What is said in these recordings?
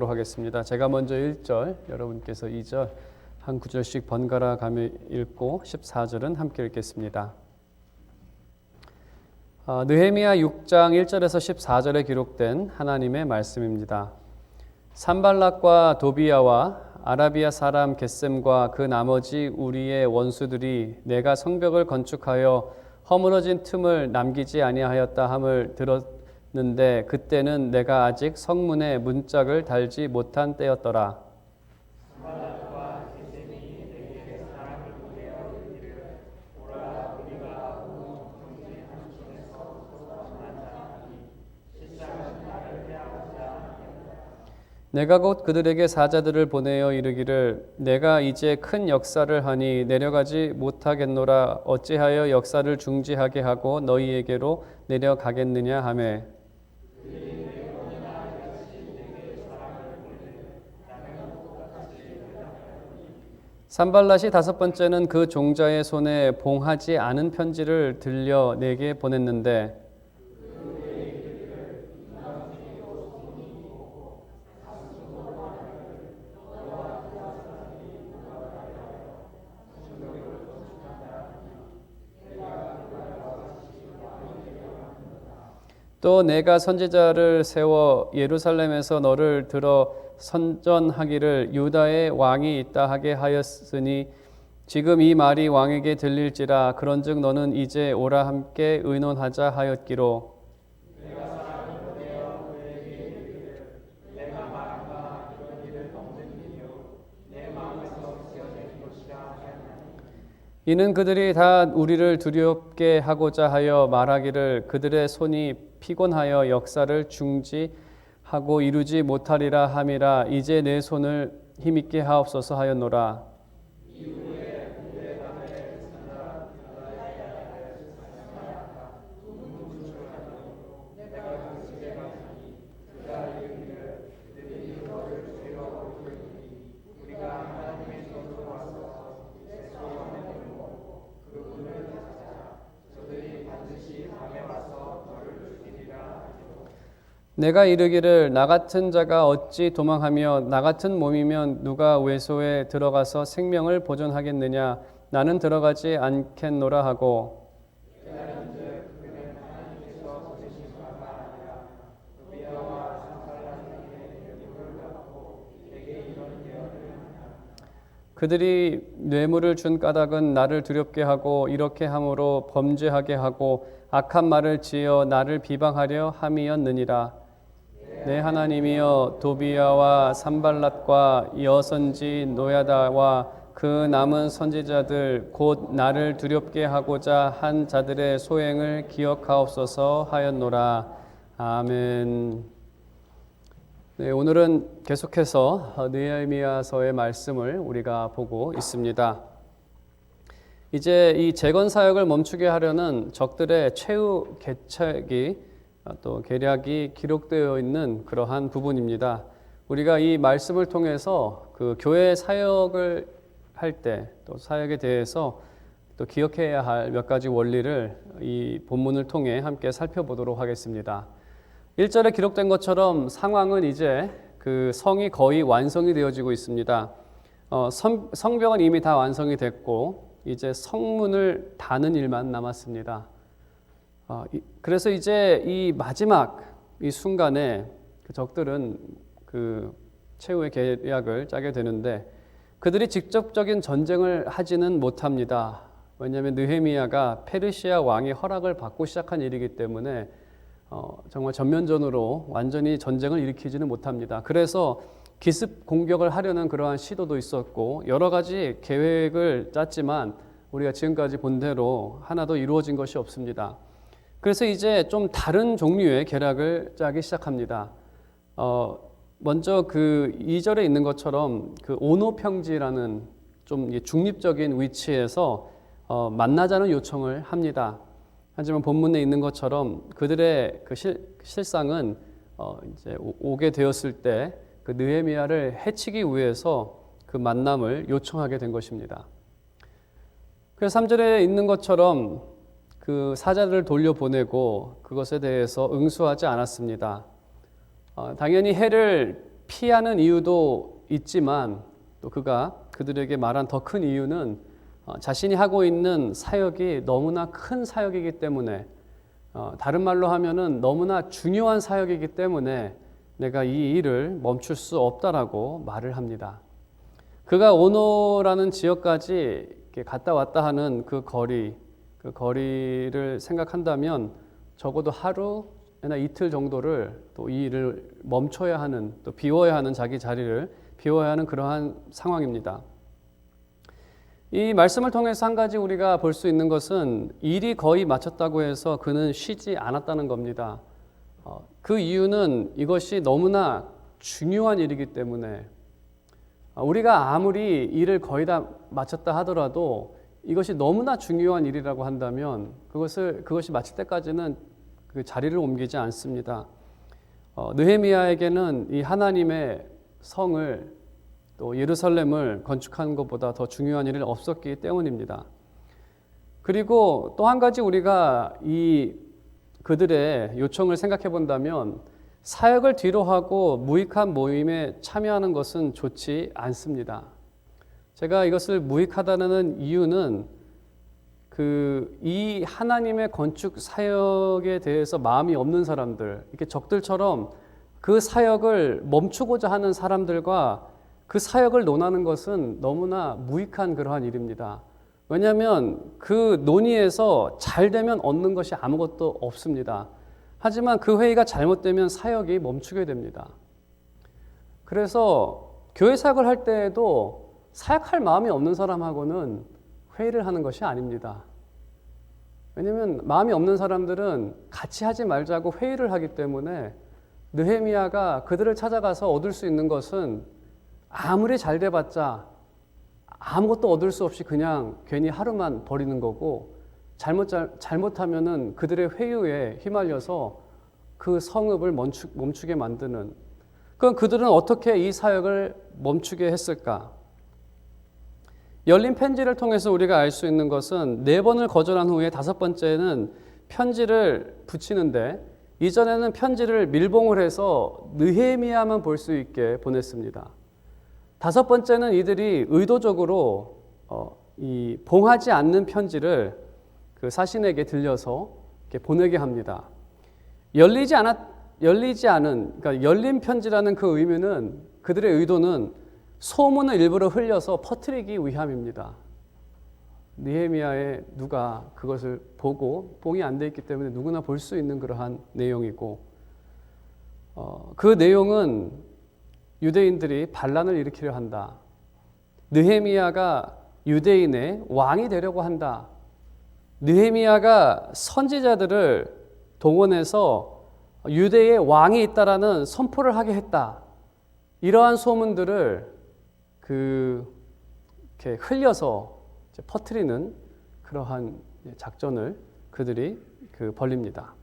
하겠습니다. 제가 먼저 1절, 여러분께서 2절 한 구절씩 번갈아 가며 읽고 14절은 함께 읽겠습니다. 느헤미야 6장 1절에서 14절에 기록된 하나님의 말씀입니다. 산발락과 도비야와 아라비아 사람 겟셈과 그 나머지 우리의 원수들이 내가 성벽을 건축하여 허물어진 틈을 남기지 아니하였다 함을 들었는데 그때는 내가 아직 성문에 문짝을 달지 못한 때였더라. 내가 곧 그들에게 사자들을 보내어 이르기를 내가 이제 큰 역사를 하니 내려가지 못하겠노라. 어찌하여 역사를 중지하게 하고 너희에게로 내려가겠느냐 하매 산발랏이 다섯 번째는 그 종자의 손에 봉하지 않은 편지를 들려 내게 보냈는데 또 내가 선지자를 세워 예루살렘에서 너를 들어 선전하기를 유다의 왕이 있다 하게 하였으니 지금 이 말이 왕에게 들릴지라. 그런즉 너는 이제 오라 함께 의논하자 하였기로. 이는 그들이 다 우리를 두렵게 하고자 하여 말하기를 그들의 손이 피곤하여 역사를 중지하고 이루지 못하리라 함이라. 이제 내 손을 힘있게 하옵소서 하였노라. 내가 이르기를 나 같은 자가 어찌 도망하며 나 같은 몸이면 누가 외소에 들어가서 생명을 보존하겠느냐. 나는 들어가지 않겠노라 하고 그들이 뇌물을 준 까닭은 나를 두렵게 하고 이렇게 함으로 범죄하게 하고 악한 말을 지어 나를 비방하려 함이었느니라. 내 하나님이여 도비야와 산발랏과 여선지 노야다와 그 남은 선지자들 곧 나를 두렵게 하고자 한 자들의 소행을 기억하옵소서 하였노라. 아멘. 네, 오늘은 계속해서 느헤미야서의 말씀을 우리가 보고 있습니다. 이제 이 재건 사역을 멈추게 하려는 적들의 최후 계책이 또 계략이 기록되어 있는 그러한 부분입니다. 우리가 이 말씀을 통해서 그 교회 사역을 할 때 또 사역에 대해서 또 기억해야 할 몇 가지 원리를 이 본문을 통해 함께 살펴보도록 하겠습니다. 1절에 기록된 것처럼 상황은 이제 그 성이 거의 완성이 되어지고 있습니다. 성벽은 이미 다 완성이 됐고 이제 성문을 다는 일만 남았습니다. 그래서 이제 이 마지막 이 순간에 그 적들은 그 최후의 계략을 짜게 되는데 그들이 직접적인 전쟁을 하지는 못합니다. 왜냐하면 느헤미야가 페르시아 왕의 허락을 받고 시작한 일이기 때문에 정말 전면전으로 완전히 전쟁을 일으키지는 못합니다. 그래서 기습 공격을 하려는 그러한 시도도 있었고 여러 가지 계획을 짰지만 우리가 지금까지 본 대로 하나도 이루어진 것이 없습니다. 그래서 이제 좀 다른 종류의 계략을 짜기 시작합니다. 먼저 그 2절에 있는 것처럼 그 오노평지라는 좀 중립적인 위치에서 만나자는 요청을 합니다. 하지만 본문에 있는 것처럼 그들의 그 실상은 이제 오게 되었을 때 그 느헤미야를 해치기 위해서 그 만남을 요청하게 된 것입니다. 그래서 3절에 있는 것처럼 그 사자들을 돌려보내고 그것에 대해서 응수하지 않았습니다. 당연히 해를 피하는 이유도 있지만 또 그가 그들에게 말한 더 큰 이유는 자신이 하고 있는 사역이 너무나 큰 사역이기 때문에, 다른 말로 하면은 너무나 중요한 사역이기 때문에 내가 이 일을 멈출 수 없다라고 말을 합니다. 그가 오노라는 지역까지 이렇게 갔다 왔다 하는 그 거리를 생각한다면 적어도 하루나 이틀 정도를 또 이 일을 멈춰야 하는, 또 비워야 하는, 자기 자리를 비워야 하는 그러한 상황입니다. 이 말씀을 통해서 한 가지 우리가 볼 수 있는 것은 일이 거의 마쳤다고 해서 그는 쉬지 않았다는 겁니다. 그 이유는 이것이 너무나 중요한 일이기 때문에, 우리가 아무리 일을 거의 다 마쳤다 하더라도 이것이 너무나 중요한 일이라고 한다면 그것이 마칠 때까지는 그 자리를 옮기지 않습니다. 느헤미야에게는 이 하나님의 성을, 또 예루살렘을 건축하는 것보다 더 중요한 일은 없었기 때문입니다. 그리고 또 한 가지 우리가 이 그들의 요청을 생각해 본다면, 사역을 뒤로하고 무익한 모임에 참여하는 것은 좋지 않습니다. 제가 이것을 무익하다는 이유는 이 하나님의 건축 사역에 대해서 마음이 없는 사람들, 이렇게 적들처럼 그 사역을 멈추고자 하는 사람들과 그 사역을 논하는 것은 너무나 무익한 그러한 일입니다. 왜냐하면 그 논의에서 잘 되면 얻는 것이 아무것도 없습니다. 하지만 그 회의가 잘못되면 사역이 멈추게 됩니다. 그래서 교회 사역을 할 때에도 사역할 마음이 없는 사람하고는 회의를 하는 것이 아닙니다. 왜냐하면 마음이 없는 사람들은 같이 하지 말자고 회의를 하기 때문에, 느헤미야가 그들을 찾아가서 얻을 수 있는 것은 아무리 잘 돼봤자 아무것도 얻을 수 없이 그냥 괜히 하루만 버리는 거고, 잘못하면은 그들의 회유에 휘말려서 그 성읍을 멈추게 만드는. 그럼 그들은 어떻게 이 사역을 멈추게 했을까? 열린 편지를 통해서 우리가 알 수 있는 것은 4번을 거절한 후에 5번째는 편지를 붙이는데, 이전에는 편지를 밀봉을 해서 느헤미야만 볼 수 있게 보냈습니다. 5번째는 이들이 의도적으로 이 봉하지 않는 편지를 그 사신에게 들려서 이렇게 보내게 합니다. 열리지 않은, 그러니까 열린 편지라는 그 의미는, 그들의 의도는 소문을 일부러 흘려서 퍼뜨리기 위함입니다. 느헤미야의 누가 그것을 보고 봉이 안 돼 있기 때문에 누구나 볼 수 있는 그러한 내용이고, 그 내용은 유대인들이 반란을 일으키려 한다. 느헤미야가 유대인의 왕이 되려고 한다. 느헤미야가 선지자들을 동원해서 유대의 왕이 있다라는 선포를 하게 했다. 이러한 소문들을 이렇게 흘려서 퍼뜨리는 그러한 작전을 그들이 벌립니다.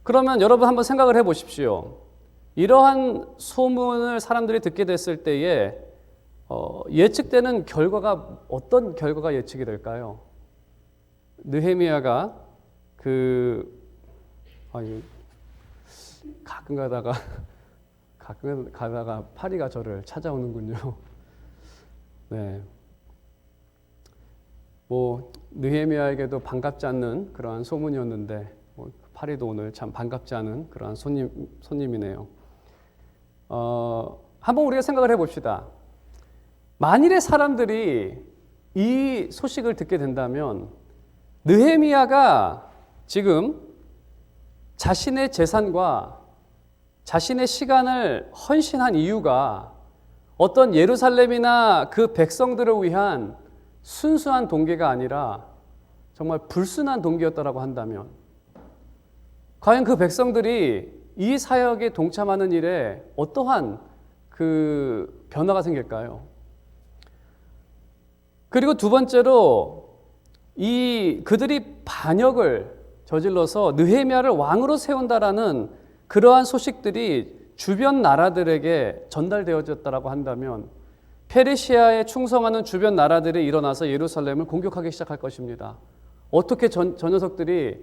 그러면 여러분 한번 생각을 해 보십시오. 이러한 소문을 사람들이 듣게 됐을 때에 예측되는 결과가, 어떤 결과가 예측이 될까요? 느헤미야가 가끔 가다가 파리가 저를 찾아오는군요. 네. 느헤미야에게도 반갑지 않는 그러한 소문이었는데, 파리도 오늘 참 반갑지 않은 그러한 손님이네요. 한번 우리가 생각을 해봅시다. 만일의 사람들이 이 소식을 듣게 된다면, 느헤미야가 지금 자신의 재산과 자신의 시간을 헌신한 이유가 어떤 예루살렘이나 그 백성들을 위한 순수한 동기가 아니라 정말 불순한 동기였다라고 한다면, 과연 그 백성들이 이 사역에 동참하는 일에 어떠한 그 변화가 생길까요? 그리고 두 번째로, 그들이 반역을 저질러서 느헤미야를 왕으로 세운다라는 그러한 소식들이 주변 나라들에게 전달되어졌다라고 한다면, 페르시아에 충성하는 주변 나라들이 일어나서 예루살렘을 공격하기 시작할 것입니다. 어떻게 저 녀석들이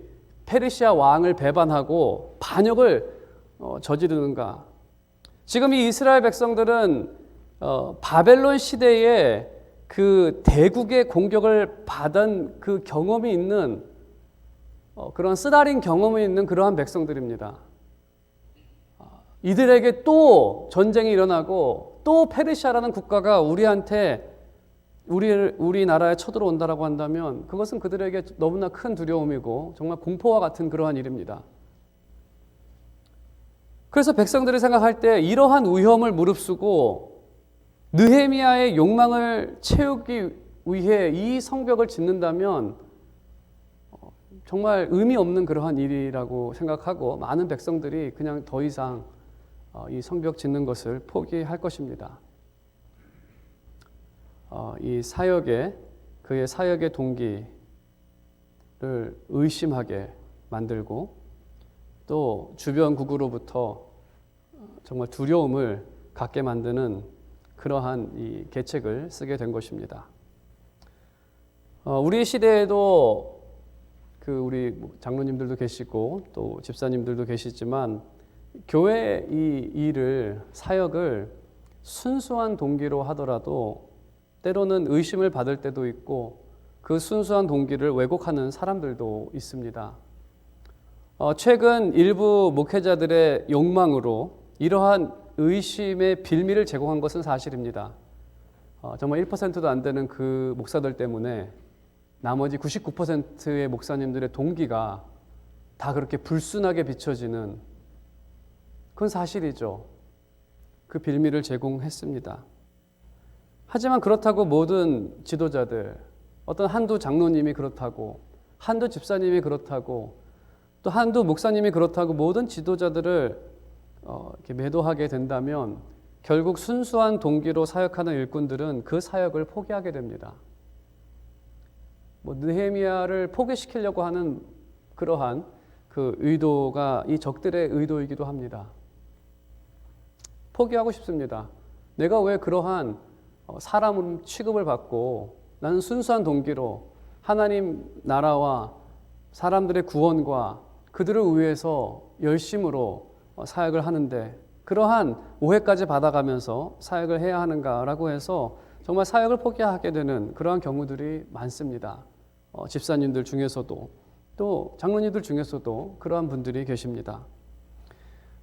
페르시아 왕을 배반하고 반역을 저지르는가? 지금 이 이스라엘 백성들은 바벨론 시대에 그 대국의 공격을 받은 그 경험이 있는 그런 쓰다린 경험이 있는 그러한 백성들입니다. 이들에게 또 전쟁이 일어나고 또 페르시아라는 국가가 우리나라에 쳐들어온다라고 한다면 그것은 그들에게 너무나 큰 두려움이고 정말 공포와 같은 그러한 일입니다. 그래서 백성들이 생각할 때 이러한 위험을 무릅쓰고 느헤미야의 욕망을 채우기 위해 이 성벽을 짓는다면 정말 의미 없는 그러한 일이라고 생각하고 많은 백성들이 그냥 더 이상 이 성벽 짓는 것을 포기할 것입니다. 이 그의 사역의 동기를 의심하게 만들고 또 주변국으로부터 정말 두려움을 갖게 만드는 그러한 이 계책을 쓰게 된 것입니다. 우리 시대에도 우리 장로님들도 계시고 또 집사님들도 계시지만 교회 이 일을 사역을 순수한 동기로 하더라도 때로는 의심을 받을 때도 있고 그 순수한 동기를 왜곡하는 사람들도 있습니다. 최근 일부 목회자들의 욕망으로 이러한 의심의 빌미를 제공한 것은 사실입니다. 정말 1%도 안 되는 그 목사들 때문에 나머지 99%의 목사님들의 동기가 다 그렇게 불순하게 비춰지는 그건 사실이죠. 그 빌미를 제공했습니다. 하지만 그렇다고 모든 지도자들, 어떤 한두 장로님이 그렇다고, 한두 집사님이 그렇다고, 또 한두 목사님이 그렇다고 모든 지도자들을 이렇게 매도하게 된다면 결국 순수한 동기로 사역하는 일꾼들은 그 사역을 포기하게 됩니다. 느헤미야를 포기시키려고 하는 그러한 그 의도가 이 적들의 의도이기도 합니다. 포기하고 싶습니다. 내가 왜 그러한 사람 취급을 받고 나는 순수한 동기로 하나님 나라와 사람들의 구원과 그들을 위해서 열심으로 사역을 하는데 그러한 오해까지 받아가면서 사역을 해야 하는가라고 해서 정말 사역을 포기하게 되는 그러한 경우들이 많습니다. 집사님들 중에서도 또 장로님들 중에서도 그러한 분들이 계십니다.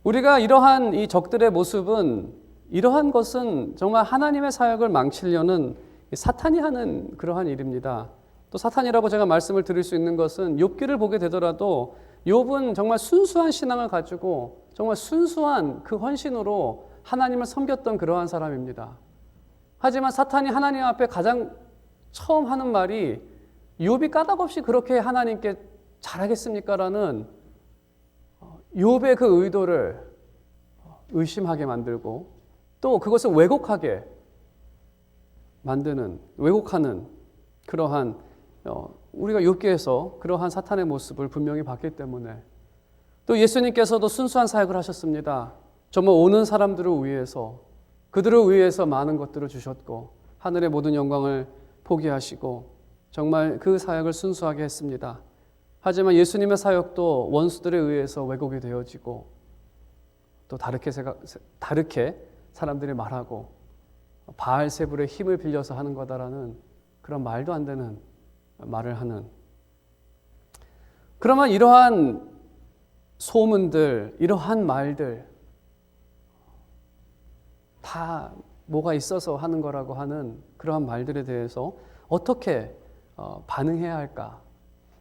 우리가 이러한 이 적들의 모습은 이러한 것은 정말 하나님의 사역을 망치려는 사탄이 하는 그러한 일입니다. 또 사탄이라고 제가 말씀을 드릴 수 있는 것은 욥기를 보게 되더라도 욥은 정말 순수한 신앙을 가지고 정말 순수한 그 헌신으로 하나님을 섬겼던 그러한 사람입니다. 하지만 사탄이 하나님 앞에 가장 처음 하는 말이 욥이 까닭없이 그렇게 하나님께 잘하겠습니까? 라는 욥의 그 의도를 의심하게 만들고 또 그것을 왜곡하게 만드는, 왜곡하는 그러한 우리가 욥기에서 그러한 사탄의 모습을 분명히 봤기 때문에 또 예수님께서도 순수한 사역을 하셨습니다. 정말 오는 사람들을 위해서 그들을 위해서 많은 것들을 주셨고 하늘의 모든 영광을 포기하시고 정말 그 사역을 순수하게 했습니다. 하지만 예수님의 사역도 원수들에 의해서 왜곡이 되어지고 또 다르게 사람들이 말하고 바알세불의 힘을 빌려서 하는 거다라는 그런 말도 안 되는 말을 하는. 그러면 이러한 소문들, 이러한 말들 다 뭐가 있어서 하는 거라고 하는 그러한 말들에 대해서 어떻게 반응해야 할까?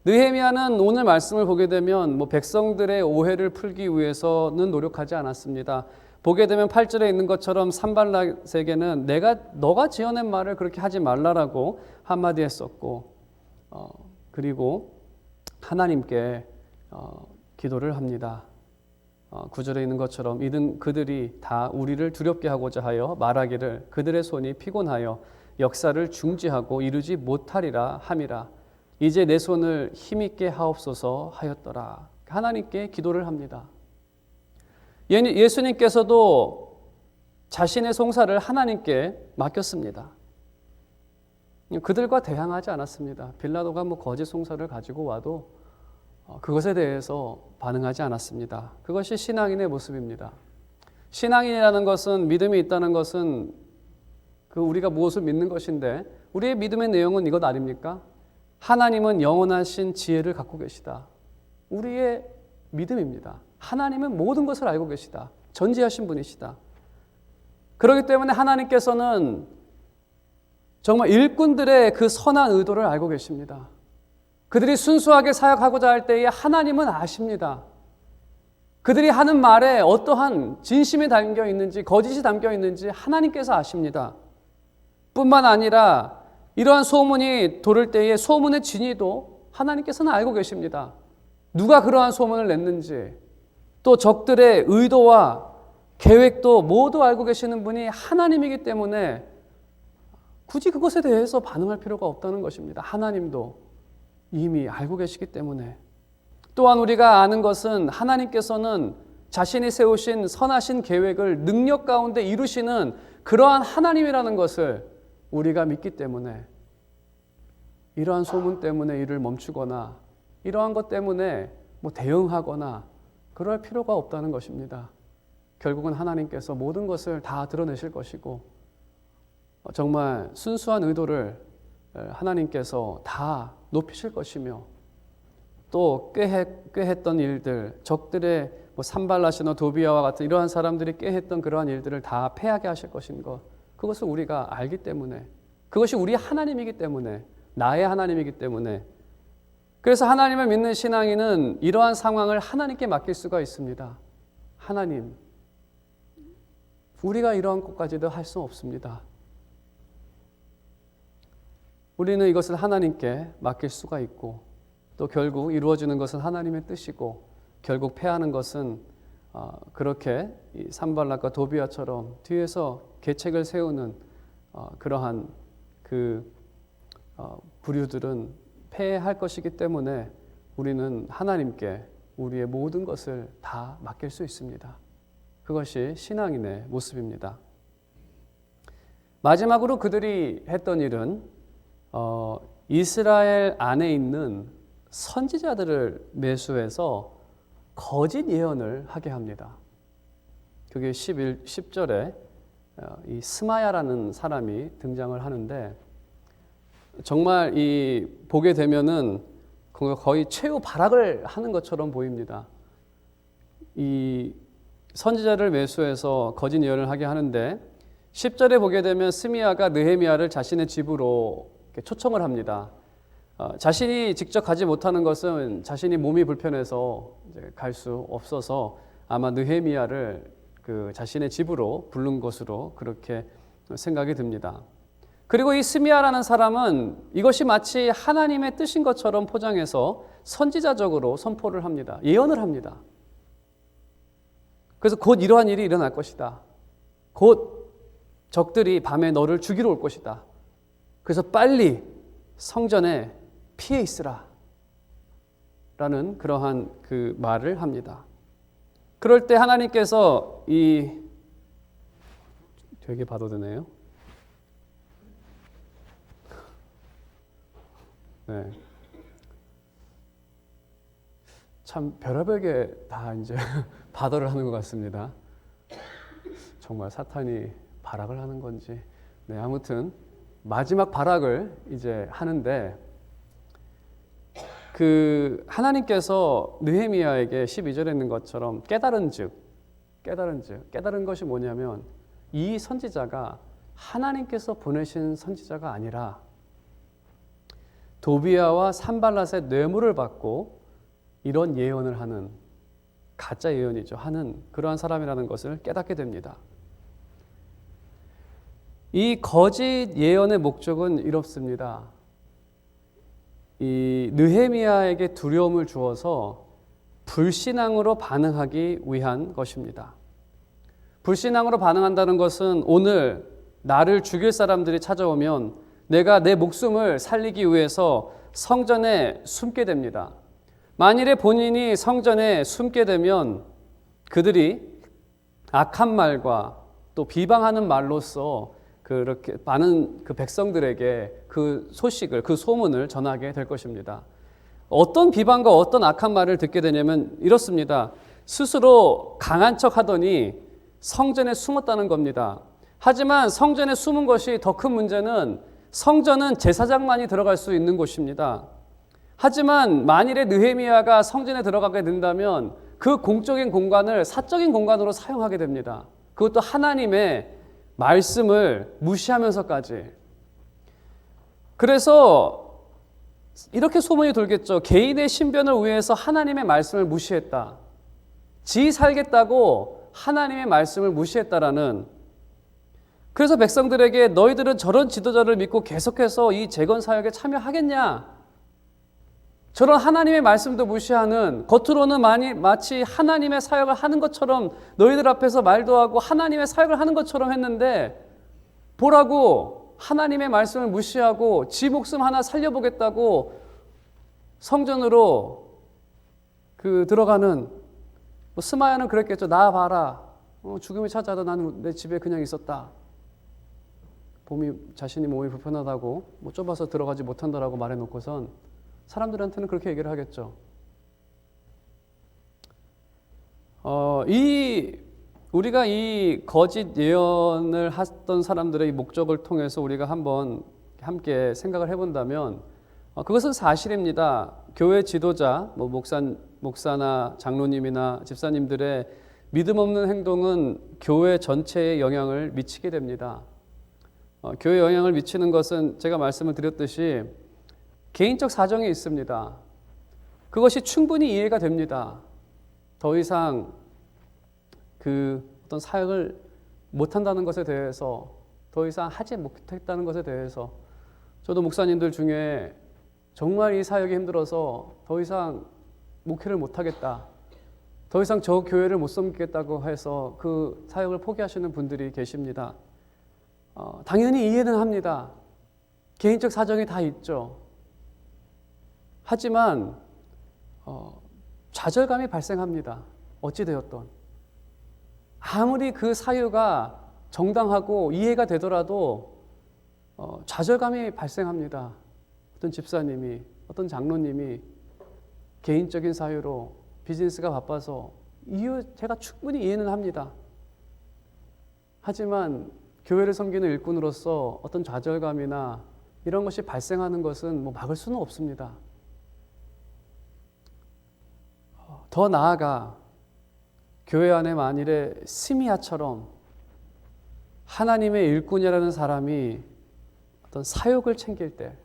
느헤미야는 오늘 말씀을 보게 되면 백성들의 오해를 풀기 위해서는 노력하지 않았습니다. 보게 되면 8절에 있는 것처럼 산발락에게는 너가 지어낸 말을 그렇게 하지 말라라고 한마디 했었고 그리고 하나님께 기도를 합니다. 9절에 있는 것처럼 이든 그들이 다 우리를 두렵게 하고자 하여 말하기를 그들의 손이 피곤하여 역사를 중지하고 이루지 못하리라 함이라. 이제 내 손을 힘있게 하옵소서 하였더라. 하나님께 기도를 합니다. 예수님께서도 자신의 송사를 하나님께 맡겼습니다. 그들과 대항하지 않았습니다. 빌라도가 거짓 송사를 가지고 와도 그것에 대해서 반응하지 않았습니다. 그것이 신앙인의 모습입니다. 신앙인이라는 것은, 믿음이 있다는 것은 우리가 무엇을 믿는 것인데, 우리의 믿음의 내용은 이것 아닙니까? 하나님은 영원하신 지혜를 갖고 계시다. 우리의 믿음입니다. 하나님은 모든 것을 알고 계시다. 전지하신 분이시다. 그렇기 때문에 하나님께서는 정말 일꾼들의 그 선한 의도를 알고 계십니다. 그들이 순수하게 사역하고자 할 때에 하나님은 아십니다. 그들이 하는 말에 어떠한 진심이 담겨 있는지, 거짓이 담겨 있는지 하나님께서 아십니다. 뿐만 아니라 이러한 소문이 돌을 때에 소문의 진위도 하나님께서는 알고 계십니다. 누가 그러한 소문을 냈는지, 또 적들의 의도와 계획도 모두 알고 계시는 분이 하나님이기 때문에 굳이 그것에 대해서 반응할 필요가 없다는 것입니다. 하나님도 이미 알고 계시기 때문에. 또한 우리가 아는 것은 하나님께서는 자신이 세우신 선하신 계획을 능력 가운데 이루시는 그러한 하나님이라는 것을 우리가 믿기 때문에 이러한 소문 때문에 일을 멈추거나 이러한 것 때문에 대응하거나 그럴 필요가 없다는 것입니다. 결국은 하나님께서 모든 것을 다 드러내실 것이고 정말 순수한 의도를 하나님께서 다 높이실 것이며 또 꾀했던 일들, 적들의 산발라시나 도비아와 같은 이러한 사람들이 꾀했던 그러한 일들을 다 패하게 하실 것인 것, 그것을 우리가 알기 때문에, 그것이 우리 하나님이기 때문에, 나의 하나님이기 때문에, 그래서 하나님을 믿는 신앙인은 이러한 상황을 하나님께 맡길 수가 있습니다. 하나님, 우리가 이러한 것까지도 할 수 없습니다. 우리는 이것을 하나님께 맡길 수가 있고 또 결국 이루어지는 것은 하나님의 뜻이고 결국 패하는 것은 그렇게 산발락과 도비아처럼 뒤에서 계책을 세우는 그러한 부류들은 패할 것이기 때문에 우리는 하나님께 우리의 모든 것을 다 맡길 수 있습니다. 그것이 신앙인의 모습입니다. 마지막으로 그들이 했던 일은 이스라엘 안에 있는 선지자들을 매수해서 거짓 예언을 하게 합니다. 그게 10절에 이 스마야라는 사람이 등장을 하는데 정말 보게 되면은 거의 최후 발악을 하는 것처럼 보입니다. 이 선지자를 매수해서 거짓 예언을 하게 하는데 10절에 보게 되면 스미야가 느헤미야를 자신의 집으로 초청을 합니다. 자신이 직접 가지 못하는 것은 자신이 몸이 불편해서 갈 수 없어서 아마 느헤미야를 자신의 집으로 부른 것으로 그렇게 생각이 듭니다. 그리고 이 스미야라는 사람은 이것이 마치 하나님의 뜻인 것처럼 포장해서 선지자적으로 선포를 합니다. 예언을 합니다. 그래서 곧 이러한 일이 일어날 것이다. 곧 적들이 밤에 너를 죽이러 올 것이다. 그래서 빨리 성전에 피해 있으라 라는 그러한 말을 합니다. 그럴 때 하나님께서 되게 봐도 되네요. 네. 참 별의별 게 다 이제 바더를 하는 것 같습니다. 정말 사탄이 발악을 하는 건지. 네, 아무튼 마지막 발악을 이제 하는데 하나님께서 느헤미야에게 12절에 있는 것처럼 깨달은 것이 뭐냐면 이 선지자가 하나님께서 보내신 선지자가 아니라 도비아와 산발랏의 뇌물을 받고 이런 예언을 하는 가짜 예언이죠. 하는 그러한 사람이라는 것을 깨닫게 됩니다. 이 거짓 예언의 목적은 이렇습니다. 이 느헤미야에게 두려움을 주어서 불신앙으로 반응하기 위한 것입니다. 불신앙으로 반응한다는 것은 오늘 나를 죽일 사람들이 찾아오면 내가 내 목숨을 살리기 위해서 성전에 숨게 됩니다. 만일에 본인이 성전에 숨게 되면 그들이 악한 말과 또 비방하는 말로써 그렇게 많은 백성들에게 그 소식을, 그 소문을 전하게 될 것입니다. 어떤 비방과 어떤 악한 말을 듣게 되냐면 이렇습니다. 스스로 강한 척 하더니 성전에 숨었다는 겁니다. 하지만 성전에 숨은 것이 더 큰 문제는 성전은 제사장만이 들어갈 수 있는 곳입니다. 하지만 만일에 느헤미야가 성전에 들어가게 된다면 그 공적인 공간을 사적인 공간으로 사용하게 됩니다. 그것도 하나님의 말씀을 무시하면서까지. 그래서 이렇게 소문이 돌겠죠. 개인의 신변을 위해서 하나님의 말씀을 무시했다. 지 살겠다고 하나님의 말씀을 무시했다라는. 그래서 백성들에게 너희들은 저런 지도자를 믿고 계속해서 이 재건 사역에 참여하겠냐? 저런 하나님의 말씀도 무시하는, 겉으로는 마치 하나님의 사역을 하는 것처럼 너희들 앞에서 말도 하고 하나님의 사역을 하는 것처럼 했는데, 보라고 하나님의 말씀을 무시하고 지 목숨 하나 살려보겠다고 성전으로 들어가는, 스마야는 그랬겠죠. 나 봐라. 죽음이 찾아도 나는 내 집에 그냥 있었다. 자신이 몸이 불편하다고 좁아서 들어가지 못한다라고 말해놓고선 사람들한테는 그렇게 얘기를 하겠죠. 우리가 이 거짓 예언을 했던 사람들의 이 목적을 통해서 우리가 한번 함께 생각을 해본다면, 그것은 사실입니다. 교회 지도자, 목사나 장로님이나 집사님들의 믿음 없는 행동은 교회 전체에 영향을 미치게 됩니다. 교회에 영향을 미치는 것은 제가 말씀을 드렸듯이 개인적 사정이 있습니다. 그것이 충분히 이해가 됩니다. 더 이상 어떤 사역을 못한다는 것에 대해서, 더 이상 하지 못했다는 것에 대해서, 저도 목사님들 중에 정말 이 사역이 힘들어서 더 이상 목회를 못하겠다, 더 이상 저 교회를 못 섬기겠다고 해서 그 사역을 포기하시는 분들이 계십니다. 당연히 이해는 합니다. 개인적 사정이 다 있죠. 하지만 좌절감이 발생합니다. 어찌되었던. 아무리 그 사유가 정당하고 이해가 되더라도 좌절감이 발생합니다. 어떤 집사님이, 어떤 장로님이 개인적인 사유로 비즈니스가 바빠서 제가 충분히 이해는 합니다. 하지만 교회를 섬기는 일꾼으로서 어떤 좌절감이나 이런 것이 발생하는 것은 막을 수는 없습니다. 더 나아가 교회 안에 만일에 스미야처럼 하나님의 일꾼이라는 사람이 어떤 사역을 챙길 때,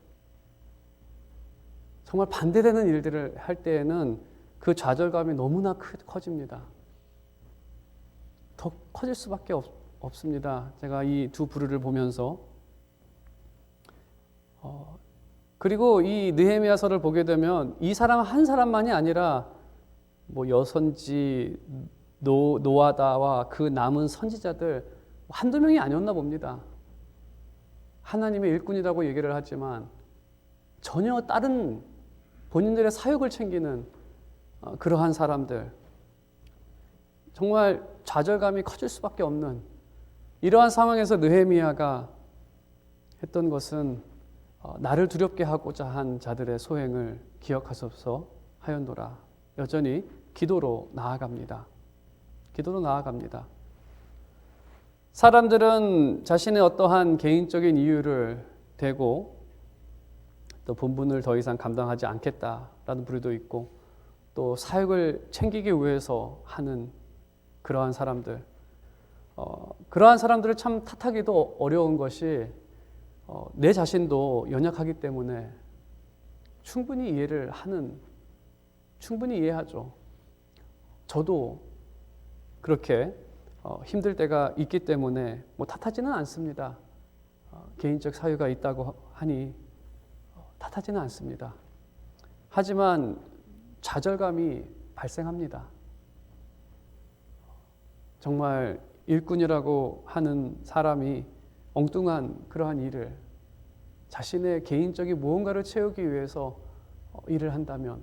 정말 반대되는 일들을 할 때에는 그 좌절감이 너무나 커집니다. 더 커질 수밖에 없습니다. 제가 이 두 부류를 보면서. 그리고 이 느헤미야서를 보게 되면 이 사람 한 사람만이 아니라 여선지, 노아다와 그 남은 선지자들 한두 명이 아니었나 봅니다. 하나님의 일꾼이라고 얘기를 하지만 전혀 다른 본인들의 사역을 챙기는 그러한 사람들, 정말 좌절감이 커질 수밖에 없는 이러한 상황에서 느헤미야가 했던 것은 나를 두렵게 하고자 한 자들의 소행을 기억하소서 하였노라. 여전히 기도로 나아갑니다. 기도로 나아갑니다. 사람들은 자신의 어떠한 개인적인 이유를 대고 또 본분을 더 이상 감당하지 않겠다라는 부류도 있고, 또 사역을 챙기기 위해서 하는 그러한 사람들, 그러한 사람들을 참 탓하기도 어려운 것이 내 자신도 연약하기 때문에 충분히 이해하죠. 저도 그렇게 힘들 때가 있기 때문에 탓하지는 않습니다. 개인적 사유가 있다고 하니 탓하지는 않습니다. 하지만 좌절감이 발생합니다. 정말 일꾼이라고 하는 사람이 엉뚱한 그러한 일을, 자신의 개인적인 무언가를 채우기 위해서 일을 한다면,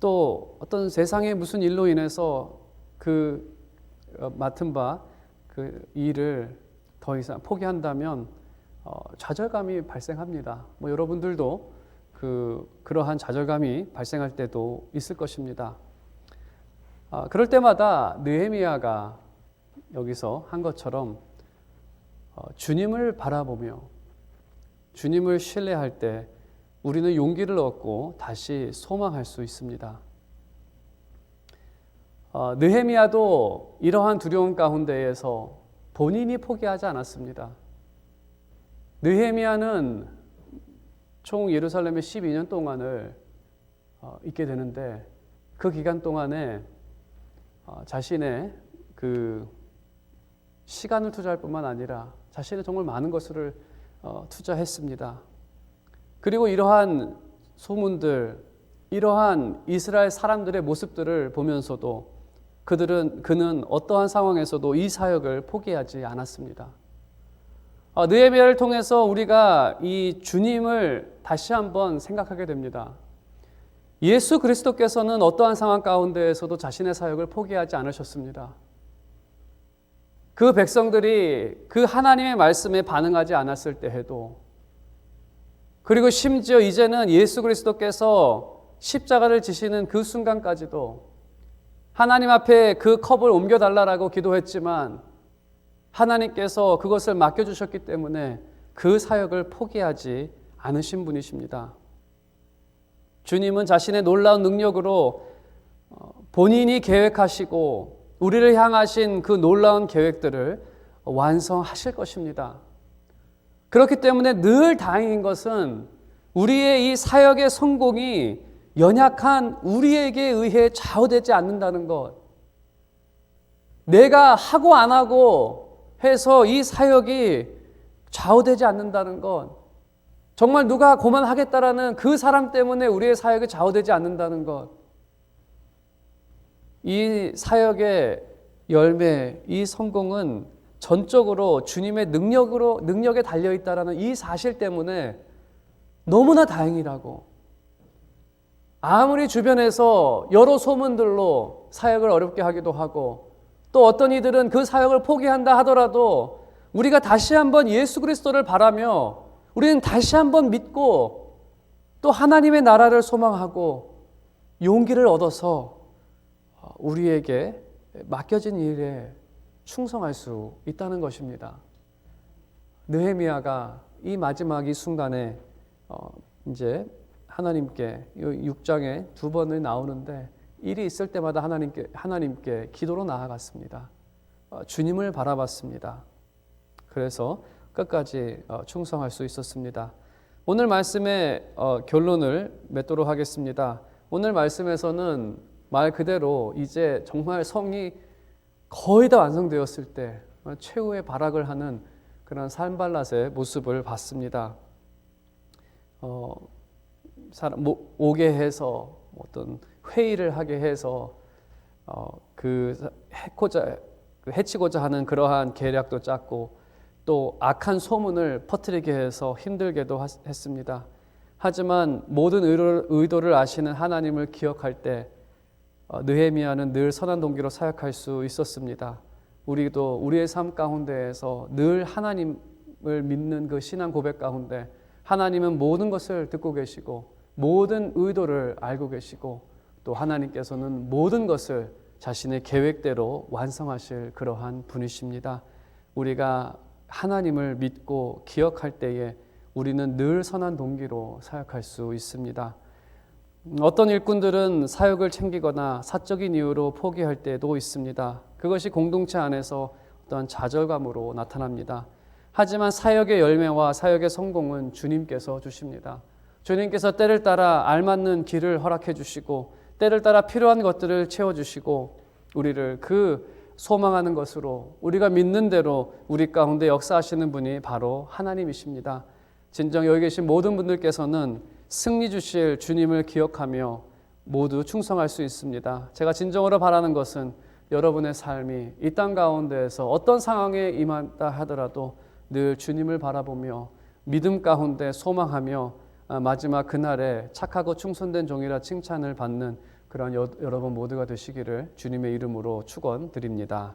또 어떤 세상의 무슨 일로 인해서 맡은 바 그 일을 더 이상 포기한다면 좌절감이 발생합니다. 여러분들도 그러한 좌절감이 발생할 때도 있을 것입니다. 그럴 때마다 느헤미야가 여기서 한 것처럼 주님을 바라보며 주님을 신뢰할 때 우리는 용기를 얻고 다시 소망할 수 있습니다. 느헤미야도 이러한 두려움 가운데에서 본인이 포기하지 않았습니다. 느헤미야는 총 예루살렘에 12년 동안을 있게 되는데 그 기간 동안에 자신의 그 시간을 투자할 뿐만 아니라 자신의 정말 많은 것을 투자했습니다. 그리고 이러한 소문들, 이러한 이스라엘 사람들의 모습들을 보면서도 그는 어떠한 상황에서도 이 사역을 포기하지 않았습니다. 느헤미야를 통해서 우리가 이 주님을 다시 한번 생각하게 됩니다. 예수 그리스도께서는 어떠한 상황 가운데에서도 자신의 사역을 포기하지 않으셨습니다. 그 백성들이 그 하나님의 말씀에 반응하지 않았을 때에도, 그리고 심지어 이제는 예수 그리스도께서 십자가를 지시는 그 순간까지도 하나님 앞에 그 컵을 옮겨달라고 기도했지만 하나님께서 그것을 맡겨주셨기 때문에 그 사역을 포기하지 않으신 분이십니다. 주님은 자신의 놀라운 능력으로 본인이 계획하시고 우리를 향하신 그 놀라운 계획들을 완성하실 것입니다. 그렇기 때문에 늘 다행인 것은 우리의 이 사역의 성공이 연약한 우리에게 의해 좌우되지 않는다는 것. 내가 하고 안 하고 해서 이 사역이 좌우되지 않는다는 것. 정말 누가 고만하겠다라는 그 사람 때문에 우리의 사역이 좌우되지 않는다는 것. 이 사역의 열매, 이 성공은 전적으로 주님의 능력에 달려있다라는 이 사실 때문에 너무나 다행이라고. 아무리 주변에서 여러 소문들로 사역을 어렵게 하기도 하고 또 어떤 이들은 그 사역을 포기한다 하더라도 우리가 다시 한번 예수 그리스도를 바라며 우리는 다시 한번 믿고 또 하나님의 나라를 소망하고 용기를 얻어서 우리에게 맡겨진 일에 충성할 수 있다는 것입니다. 느헤미야가 이 마지막 이 순간에 이제 하나님께 6장에 2번을 나오는데 일이 있을 때마다 하나님께 기도로 나아갔습니다. 주님을 바라봤습니다. 그래서 끝까지 충성할 수 있었습니다. 오늘 말씀의 결론을 맺도록 하겠습니다. 오늘 말씀에서는 말 그대로 이제 정말 성이 거의 다 완성되었을 때 최후의 발악을 하는 그런 산발랏의 모습을 봤습니다. 오게 해서 어떤 회의를 하게 해서 해치고자 하는 그러한 계략도 짰고 또 악한 소문을 퍼뜨리게 해서 힘들게도 했습니다. 하지만 모든 의도를 아시는 하나님을 기억할 때 느헤미야는 늘 선한 동기로 사역할 수 있었습니다. 우리도 우리의 삶 가운데에서 늘 하나님을 믿는 그 신앙 고백 가운데 하나님은 모든 것을 듣고 계시고 모든 의도를 알고 계시고 또 하나님께서는 모든 것을 자신의 계획대로 완성하실 그러한 분이십니다. 우리가 하나님을 믿고 기억할 때에 우리는 늘 선한 동기로 사역할 수 있습니다. 어떤 일꾼들은 사역을 챙기거나 사적인 이유로 포기할 때도 있습니다. 그것이 공동체 안에서 어떤 좌절감으로 나타납니다. 하지만 사역의 열매와 사역의 성공은 주님께서 주십니다. 주님께서 때를 따라 알맞는 길을 허락해 주시고 때를 따라 필요한 것들을 채워주시고 우리를 그 소망하는 것으로 우리가 믿는 대로 우리 가운데 역사하시는 분이 바로 하나님이십니다. 진정 여기 계신 모든 분들께서는 승리 주실 주님을 기억하며 모두 충성할 수 있습니다. 제가 진정으로 바라는 것은 여러분의 삶이 이 땅 가운데에서 어떤 상황에 임한다 하더라도 늘 주님을 바라보며 믿음 가운데 소망하며 마지막 그날에 착하고 충성된 종이라 칭찬을 받는 그런 여러분 모두가 되시기를 주님의 이름으로 축원드립니다.